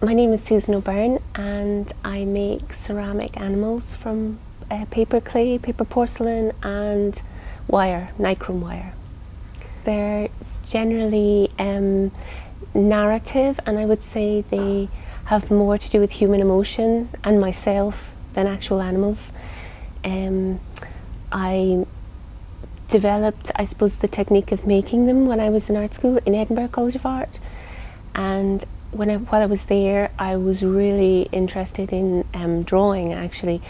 My name is Susan O'Byrne and I make ceramic animals from paper clay, paper porcelain and wire, nichrome wire. They're generally narrative, and I would say they have more to do with human emotion and myself than actual animals. I developed, I suppose, the technique of making them when I was in art school in Edinburgh College of Art, and while I was there I was really interested in drawing actually,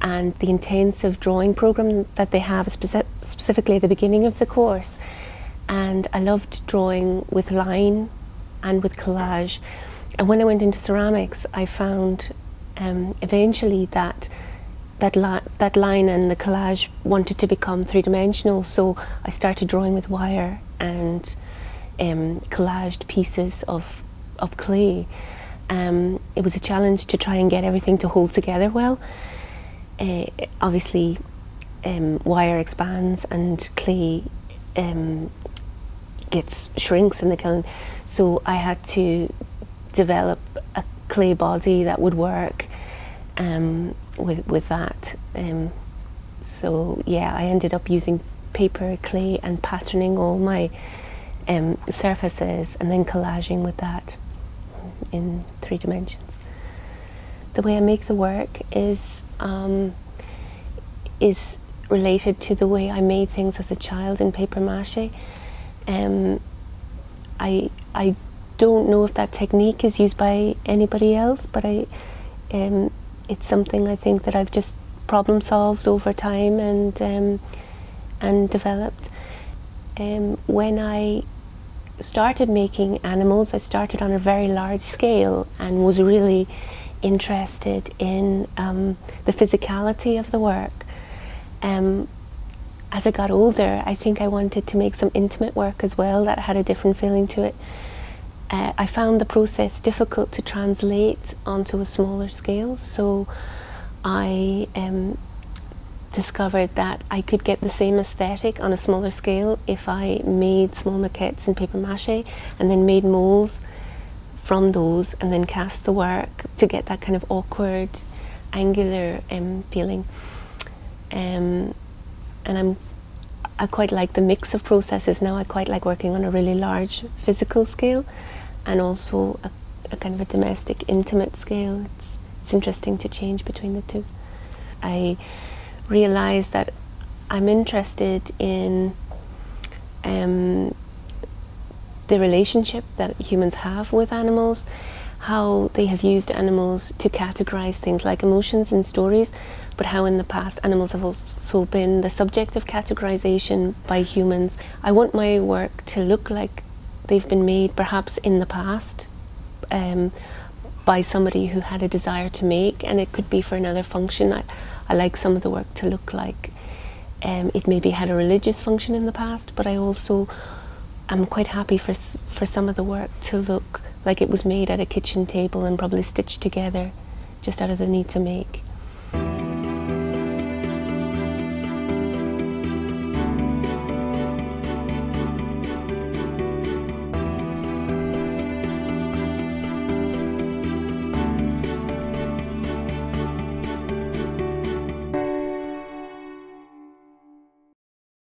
and the intensive drawing program that they have specifically at the beginning of the course, and I loved drawing with line and with collage. And when I went into ceramics I found eventually that line and the collage wanted to become three-dimensional, so I started drawing with wire and collaged pieces of clay. It was a challenge to try and get everything to hold together well. Obviously wire expands and clay shrinks in the kiln, so I had to develop a clay body that would work with that. So yeah, I ended up using paper, clay and patterning all my surfaces and then collaging with that in 3 dimensions. The way I make the work is related to the way I made things as a child in paper mache. I don't know if that technique is used by anybody else, but it's something I think that I've just problem solved over time and developed. When I started making animals, I started on a very large scale and was really interested in the physicality of the work. As I got older, I think I wanted to make some intimate work as well that had a different feeling to it. I found the process difficult to translate onto a smaller scale, so I discovered that I could get the same aesthetic on a smaller scale if I made small maquettes in paper mache and then made molds from those and then cast the work to get that kind of awkward, angular feeling. And I quite like the mix of processes now. I quite like working on a really large physical scale and also a kind of a domestic, intimate scale. It's interesting to change between the two. I realised that I'm interested in the relationship that humans have with animals, how they have used animals to categorise things like emotions and stories, but how in the past animals have also been the subject of categorisation by humans. I want my work to look like they've been made perhaps in the past by somebody who had a desire to make, and it could be for another function. I like some of the work to look like it maybe had a religious function in the past, but I also am quite happy for some of the work to look like it was made at a kitchen table and probably stitched together just out of the need to make.